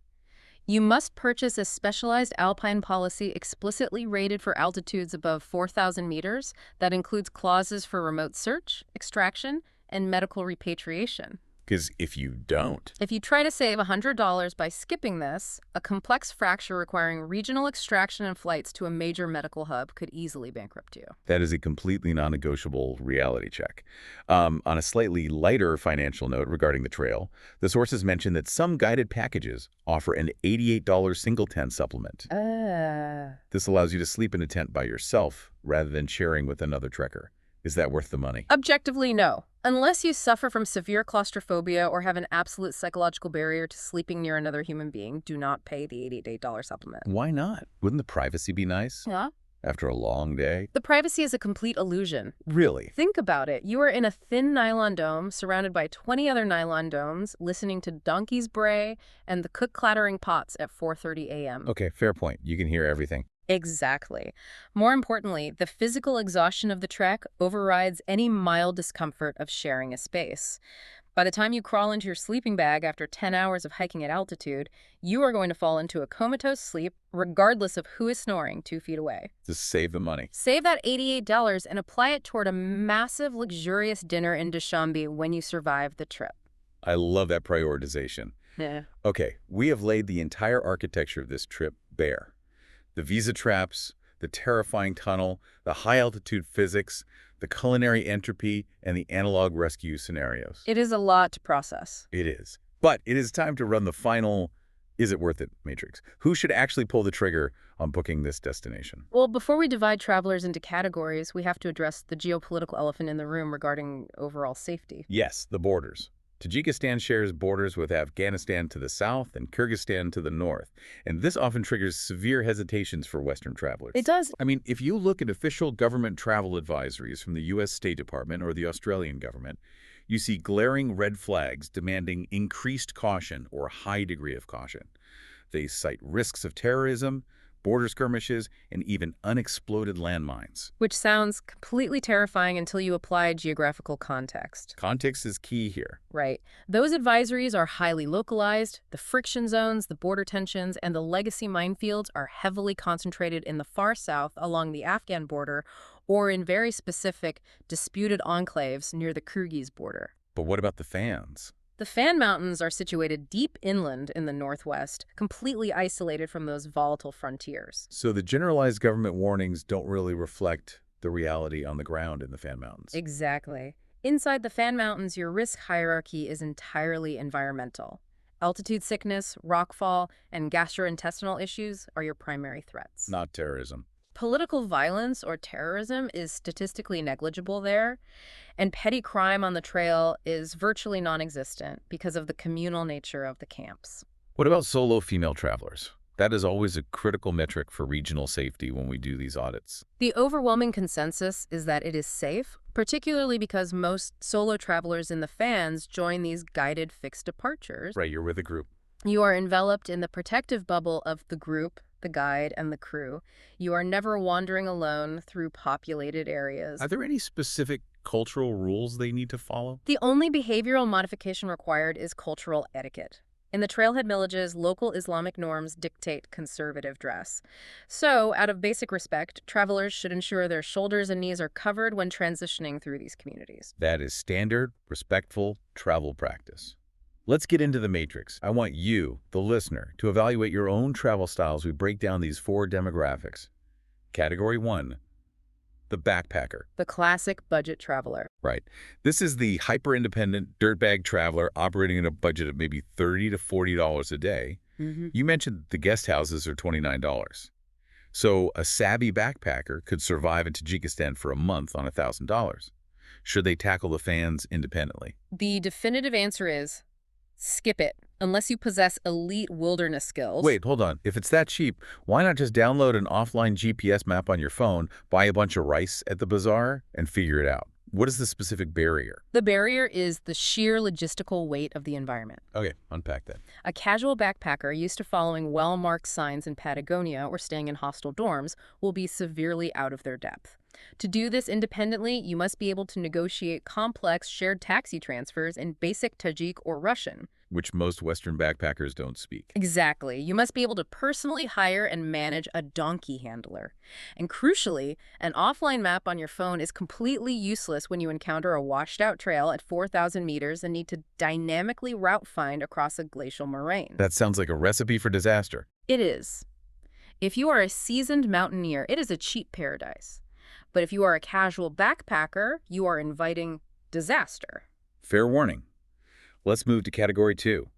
[SPEAKER 2] You must purchase a specialized alpine policy explicitly rated for altitudes above 4,000 meters that includes clauses for remote search, extraction, and medical repatriation.
[SPEAKER 1] Because if you don't...
[SPEAKER 2] If you try to save $100 by skipping this, a complex fracture requiring regional extraction and flights to a major medical hub could easily bankrupt you.
[SPEAKER 1] That is a completely non-negotiable reality check. On a slightly lighter financial note regarding the trail, the sources mention that some guided packages offer an $88 single tent supplement. This allows you to sleep in a tent by yourself rather than sharing with another trekker. Is that worth the money?
[SPEAKER 2] Objectively, no. Unless you suffer from severe claustrophobia or have an absolute psychological barrier to sleeping near another human being, do not pay the $88 supplement.
[SPEAKER 1] Why not? Wouldn't the privacy be nice?
[SPEAKER 2] Yeah.
[SPEAKER 1] After a long day?
[SPEAKER 2] The privacy is a complete illusion.
[SPEAKER 1] Really?
[SPEAKER 2] Think about it. You are in a thin nylon dome surrounded by 20 other nylon domes, listening to donkeys bray and the cook clattering pots at 4:30 a.m.
[SPEAKER 1] Okay, fair point. You can hear everything.
[SPEAKER 2] Exactly. More importantly, the physical exhaustion of the trek overrides any mild discomfort of sharing a space. By the time you crawl into your sleeping bag after 10 hours of hiking at altitude, you are going to fall into a comatose sleep regardless of who is snoring 2 feet away.
[SPEAKER 1] Just save the money.
[SPEAKER 2] Save that $88 and apply it toward a massive, luxurious dinner in Dushanbe when you survive the trip.
[SPEAKER 1] I love that prioritization.
[SPEAKER 2] Yeah.
[SPEAKER 1] Okay, we have laid the entire architecture of this trip bare. The visa traps, the terrifying tunnel, the high-altitude physics, the culinary entropy, and the analog rescue scenarios.
[SPEAKER 2] It is a lot to process.
[SPEAKER 1] It is. But it is time to run the final is it worth it matrix. Who should actually pull the trigger on booking this destination?
[SPEAKER 2] Well, before we divide travelers into categories, we have to address the geopolitical elephant in the room regarding overall safety.
[SPEAKER 1] Yes, the borders. Tajikistan shares borders with Afghanistan to the south and Kyrgyzstan to the north, and this often triggers severe hesitations for Western travelers.
[SPEAKER 2] It does.
[SPEAKER 1] I mean, if you look at official government travel advisories from the U.S. State Department or the Australian government, you see glaring red flags demanding increased caution or a high degree of caution. They cite risks of terrorism, border skirmishes, and even unexploded landmines.
[SPEAKER 2] Which sounds completely terrifying until you apply geographical context.
[SPEAKER 1] Context is key here.
[SPEAKER 2] Right. Those advisories are highly localized. The friction zones, the border tensions, and the legacy minefields are heavily concentrated in the far south along the Afghan border or in very specific disputed enclaves near the Kyrgyz border.
[SPEAKER 1] But what about the fans?
[SPEAKER 2] The Fann Mountains are situated deep inland in the northwest, completely isolated from those volatile frontiers.
[SPEAKER 1] So the generalized government warnings don't really reflect the reality on the ground in the Fann Mountains.
[SPEAKER 2] Exactly. Inside the Fann Mountains, your risk hierarchy is entirely environmental. Altitude sickness, rockfall, and gastrointestinal issues are your primary threats.
[SPEAKER 1] Not terrorism.
[SPEAKER 2] Political violence or terrorism is statistically negligible there, and petty crime on the trail is virtually non-existent because of the communal nature of the camps.
[SPEAKER 1] What about solo female travelers? That is always a critical metric for regional safety when we do these audits.
[SPEAKER 2] The overwhelming consensus is that it is safe, particularly because most solo travelers in the fans join these guided fixed departures.
[SPEAKER 1] Right, you're with a group.
[SPEAKER 2] You are enveloped in the protective bubble of the group, the guide, and the crew. You are never wandering alone through populated areas.
[SPEAKER 1] Are there any specific cultural rules they need to follow?
[SPEAKER 2] The only behavioral modification required is cultural etiquette. In the trailhead villages, local Islamic norms dictate conservative dress. So, out of basic respect, travelers should ensure their shoulders and knees are covered when transitioning through these communities.
[SPEAKER 1] That is standard, respectful travel practice. Let's get into the matrix. I want you, the listener, to evaluate your own travel styles. We break down these 4 demographics. Category 1, the backpacker.
[SPEAKER 2] The classic budget traveler.
[SPEAKER 1] Right. This is the hyper-independent dirtbag traveler operating at a budget of maybe $30 to $40 a day. You mentioned the guest houses are $29. So a savvy backpacker could survive in Tajikistan for a month on $1,000. Should they tackle the fans independently?
[SPEAKER 2] The definitive answer is skip it, unless you possess elite wilderness skills.
[SPEAKER 1] Wait, hold on. If it's that cheap, why not just download an offline GPS map on your phone, buy a bunch of rice at the bazaar, and figure it out? What is the specific barrier?
[SPEAKER 2] The barrier is the sheer logistical weight of the environment.
[SPEAKER 1] Okay, unpack that.
[SPEAKER 2] A casual backpacker used to following well-marked signs in Patagonia or staying in hostel dorms will be severely out of their depth. To do this independently, you must be able to negotiate complex shared taxi transfers in basic Tajik or Russian.
[SPEAKER 1] Which most Western backpackers don't speak.
[SPEAKER 2] Exactly. You must be able to personally hire and manage a donkey handler. And crucially, an offline map on your phone is completely useless when you encounter a washed-out trail at 4,000 meters and need to dynamically route find across a glacial moraine.
[SPEAKER 1] That sounds like a recipe for disaster.
[SPEAKER 2] It is. If you are a seasoned mountaineer, it is a cheap paradise. But if you are a casual backpacker, you are inviting disaster.
[SPEAKER 1] Fair warning. Let's move to Category 2,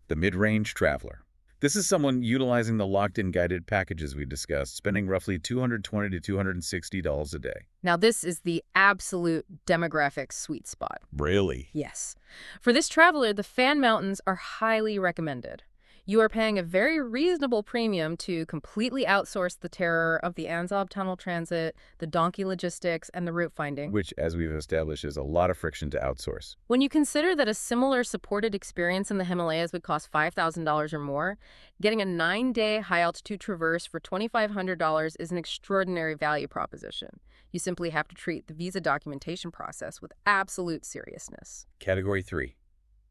[SPEAKER 1] the mid-range traveler. This is someone utilizing the locked-in guided packages we discussed, spending roughly $220 to $260 a day.
[SPEAKER 2] Now, this is the absolute demographic sweet spot.
[SPEAKER 1] Really?
[SPEAKER 2] Yes. For this traveler, the Fann Mountains are highly recommended. You are paying a very reasonable premium to completely outsource the terror of the Anzob Tunnel transit, the donkey logistics, and the route finding.
[SPEAKER 1] Which, as we've established, is a lot of friction to outsource.
[SPEAKER 2] When you consider that a similar supported experience in the Himalayas would cost $5,000 or more, getting a 9-day high-altitude traverse for $2,500 is an extraordinary value proposition. You simply have to treat the visa documentation process with absolute seriousness.
[SPEAKER 1] Category 3,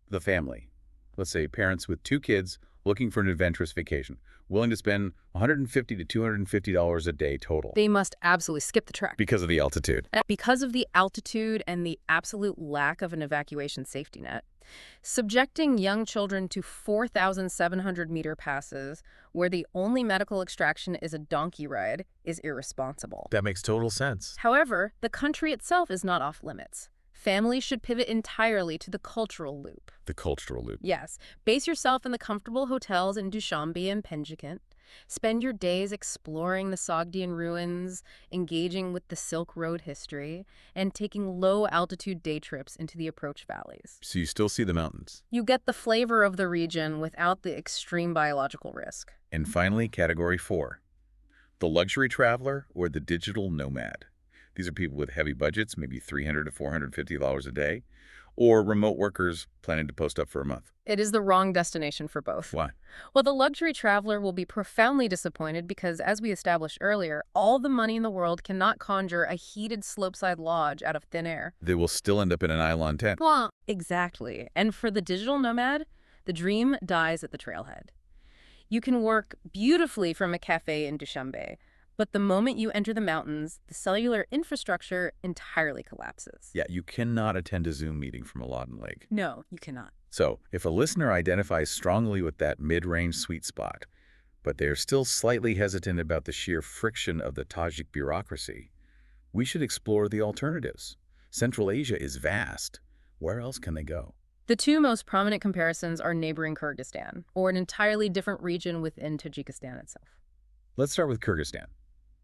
[SPEAKER 1] the family. Let's say parents with 2 kids looking for an adventurous vacation, willing to spend $150 to $250 a day total.
[SPEAKER 2] They must absolutely skip the trek.
[SPEAKER 1] Because of the altitude.
[SPEAKER 2] Because of the altitude and the absolute lack of an evacuation safety net. Subjecting young children to 4,700-meter passes where the only medical extraction is a donkey ride is irresponsible.
[SPEAKER 1] That makes total sense.
[SPEAKER 2] However, the country itself is not off limits. Families should pivot entirely to the cultural loop.
[SPEAKER 1] The cultural loop.
[SPEAKER 2] Yes. Base yourself in the comfortable hotels in Dushanbe and Penjikent. Spend your days exploring the Sogdian ruins, engaging with the Silk Road history, and taking low-altitude day trips into the approach valleys.
[SPEAKER 1] So you still see the mountains.
[SPEAKER 2] You get the flavor of the region without the extreme biological risk.
[SPEAKER 1] And finally, Category 4, the luxury traveler or the digital nomad. These are people with heavy budgets, maybe $300 to $450 a day, or remote workers planning to post up for a month.
[SPEAKER 2] It is the wrong destination for both.
[SPEAKER 1] Why?
[SPEAKER 2] Well, the luxury traveler will be profoundly disappointed because, as we established earlier, all the money in the world cannot conjure a heated slopeside lodge out of thin air.
[SPEAKER 1] They will still end up in an nylon tent.
[SPEAKER 2] Well, exactly. And for the digital nomad, the dream dies at the trailhead. You can work beautifully from a cafe in Dushanbe, but the moment you enter the mountains, the cellular infrastructure entirely collapses.
[SPEAKER 1] Yeah, you cannot attend a Zoom meeting from a Loddon Lake.
[SPEAKER 2] No, you cannot.
[SPEAKER 1] So, if a listener identifies strongly with that mid-range sweet spot, but they are still slightly hesitant about the sheer friction of the Tajik bureaucracy, we should explore the alternatives. Central Asia is vast. Where else can they go?
[SPEAKER 2] The two most prominent comparisons are neighboring Kyrgyzstan, or an entirely different region within Tajikistan itself.
[SPEAKER 1] Let's start with Kyrgyzstan.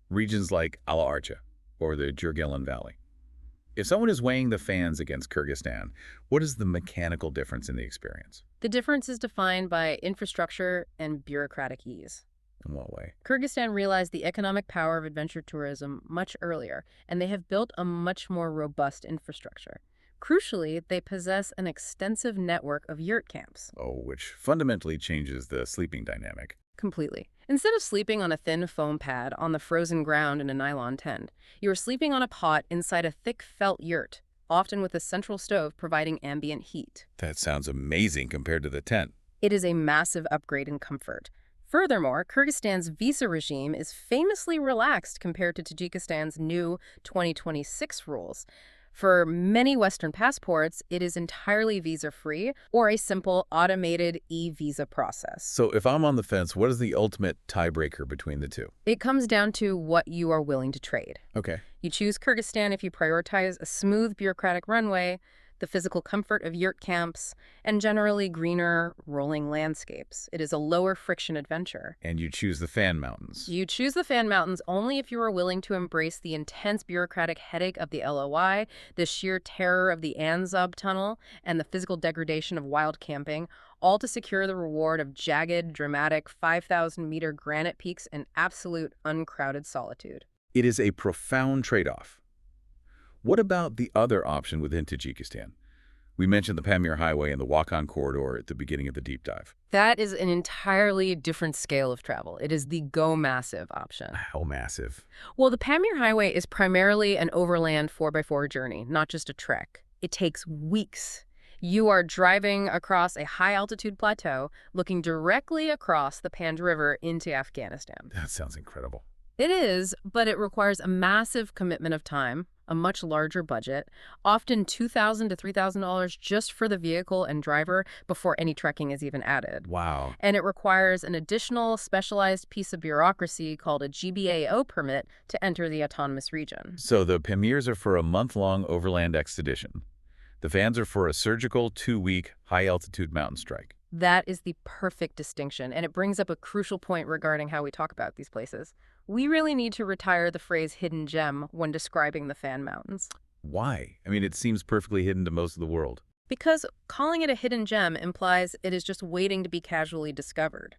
[SPEAKER 1] Regions like Ala-Archa or the Jurgelin Valley. If someone is weighing the fans against Kyrgyzstan, what is the mechanical difference in the experience?
[SPEAKER 2] The difference is defined by infrastructure and bureaucratic ease.
[SPEAKER 1] In what way?
[SPEAKER 2] Kyrgyzstan realized the economic power of adventure tourism much earlier, and they have built a much more robust infrastructure. Crucially, they possess an extensive network of yurt camps.
[SPEAKER 1] Oh, which fundamentally changes the sleeping dynamic.
[SPEAKER 2] Completely. Instead of sleeping on a thin foam pad on the frozen ground in a nylon tent, you are sleeping on a cot inside a thick felt yurt, often with a central stove providing ambient heat.
[SPEAKER 1] That sounds amazing compared to the tent.
[SPEAKER 2] It is a massive upgrade in comfort. Furthermore, Kyrgyzstan's visa regime is famously relaxed compared to Tajikistan's new 2026 rules. For many Western passports, it is entirely visa-free or a simple automated e-visa process.
[SPEAKER 1] So if I'm on the fence, what is the ultimate tiebreaker between the two?
[SPEAKER 2] It comes down to what you are willing to trade.
[SPEAKER 1] Okay.
[SPEAKER 2] You choose Kyrgyzstan if you prioritize a smooth bureaucratic runway, the physical comfort of yurt camps, and generally greener, rolling landscapes. It is a lower friction adventure.
[SPEAKER 1] And you choose the Fann Mountains.
[SPEAKER 2] You choose the Fann Mountains only if you are willing to embrace the intense bureaucratic headache of the LOI, the sheer terror of the Anzob Tunnel, and the physical degradation of wild camping, all to secure the reward of jagged, dramatic 5,000-meter granite peaks and absolute uncrowded solitude.
[SPEAKER 1] It is a profound trade-off. What about the other option within Tajikistan? We mentioned the Pamir Highway and the walk-on corridor at the beginning of the deep dive.
[SPEAKER 2] That is an entirely different scale of travel. It is the go massive option.
[SPEAKER 1] How massive?
[SPEAKER 2] Well, the Pamir Highway is primarily an overland 4x4 journey, not just a trek. It takes weeks. You are driving across a high-altitude plateau, looking directly across the Panj River into Afghanistan.
[SPEAKER 1] That sounds incredible.
[SPEAKER 2] It is, but it requires a massive commitment of time, a much larger budget, often $2,000 to $3,000 just for the vehicle and driver before any trekking is even added.
[SPEAKER 1] Wow.
[SPEAKER 2] And it requires an additional specialized piece of bureaucracy called a GBAO permit to enter the autonomous region.
[SPEAKER 1] So the Pamirs are for a month-long overland expedition. The Fanns are for a surgical 2-week high-altitude mountain strike.
[SPEAKER 2] That is the perfect distinction, and it brings up a crucial point regarding how we talk about these places. We really need to retire the phrase hidden gem when describing the Fann Mountains.
[SPEAKER 1] Why? I mean, it seems perfectly hidden to most of the world.
[SPEAKER 2] Because calling it a hidden gem implies it is just waiting to be casually discovered.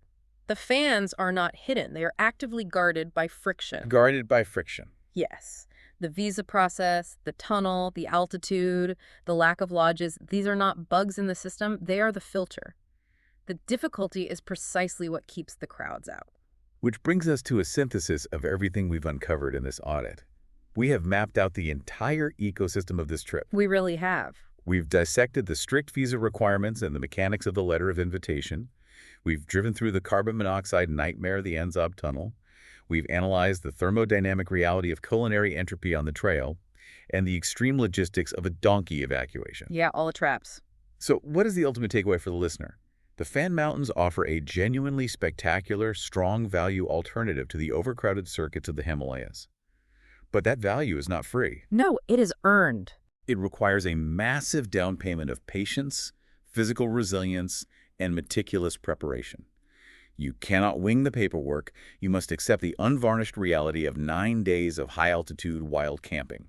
[SPEAKER 2] The Fanns are not hidden. They are actively guarded by friction.
[SPEAKER 1] Guarded by friction.
[SPEAKER 2] Yes. The visa process, the tunnel, the altitude, the lack of lodges, these are not bugs in the system. They are the filter. The difficulty is precisely what keeps the crowds out.
[SPEAKER 1] Which brings us to a synthesis of everything we've uncovered in this audit. We have mapped out the entire ecosystem of this trip.
[SPEAKER 2] We really have.
[SPEAKER 1] We've dissected the strict visa requirements and the mechanics of the letter of invitation. We've driven through the carbon monoxide nightmare of the Anzob Tunnel. We've analyzed the thermodynamic reality of culinary entropy on the trail and the extreme logistics of a donkey evacuation.
[SPEAKER 2] Yeah, all the traps.
[SPEAKER 1] So what is the ultimate takeaway for the listener? The Fann Mountains offer a genuinely spectacular, strong-value alternative to the overcrowded circuits of the Himalayas. But that value is not free.
[SPEAKER 2] No, it is earned.
[SPEAKER 1] It requires a massive down payment of patience, physical resilience, and meticulous preparation. You cannot wing the paperwork. You must accept the unvarnished reality of 9 days of high-altitude wild camping.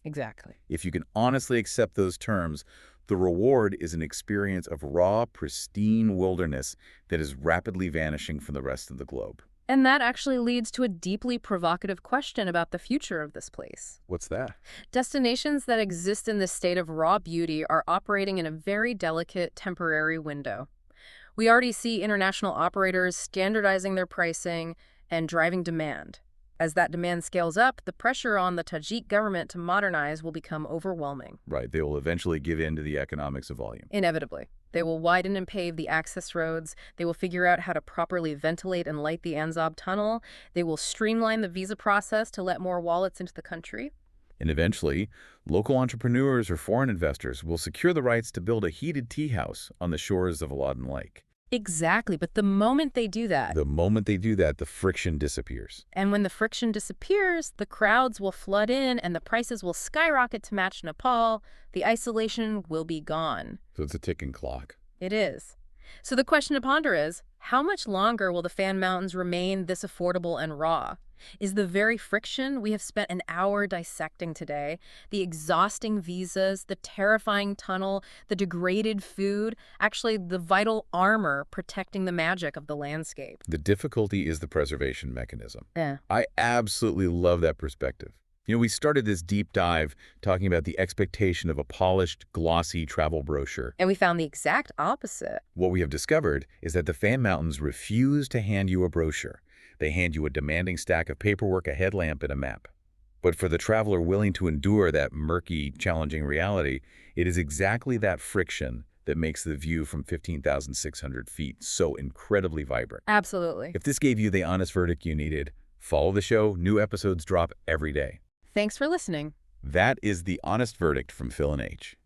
[SPEAKER 2] Exactly.
[SPEAKER 1] If you can honestly accept those terms, the reward is an experience of raw, pristine wilderness that is rapidly vanishing from the rest of the globe.
[SPEAKER 2] And that actually leads to a deeply provocative question about the future of this place.
[SPEAKER 1] What's that?
[SPEAKER 2] Destinations that exist in this state of raw beauty are operating in a very delicate temporary window. We already see international operators standardizing their pricing and driving demand. As that demand scales up, the pressure on the Tajik government to modernize will become overwhelming.
[SPEAKER 1] Right, they will eventually give in to the economics of volume.
[SPEAKER 2] Inevitably. They will widen and pave the access roads. They will figure out how to properly ventilate and light the Anzob Tunnel. They will streamline the visa process to let more wallets into the country.
[SPEAKER 1] And eventually, local entrepreneurs or foreign investors will secure the rights to build a heated tea house on the shores of Aladdin Lake.
[SPEAKER 2] Exactly, but the moment they do that...
[SPEAKER 1] the friction disappears.
[SPEAKER 2] And when the friction disappears, the crowds will flood in and the prices will skyrocket to match Nepal. The isolation will be gone.
[SPEAKER 1] So it's a ticking clock.
[SPEAKER 2] It is. So the question to ponder is, how much longer will the Fann Mountains remain this affordable and raw? Is the very friction we have spent an hour dissecting today, the exhausting visas, the terrifying tunnel, the degraded food, actually the vital armor protecting the magic of the landscape?
[SPEAKER 1] The difficulty is the preservation mechanism.
[SPEAKER 2] Yeah.
[SPEAKER 1] I absolutely love that perspective. You know, we started this deep dive talking about the expectation of a polished, glossy travel brochure.
[SPEAKER 2] And we found the exact opposite.
[SPEAKER 1] What we have discovered is that the Fann Mountains refuse to hand you a brochure. They hand you a demanding stack of paperwork, a headlamp, and a map. But for the traveler willing to endure that murky, challenging reality, it is exactly that friction that makes the view from 15,600 feet so incredibly vibrant.
[SPEAKER 2] Absolutely.
[SPEAKER 1] If this gave you the honest verdict you needed, follow the show. New episodes drop every day.
[SPEAKER 2] Thanks for listening.
[SPEAKER 1] That is the honest verdict from Phil and H.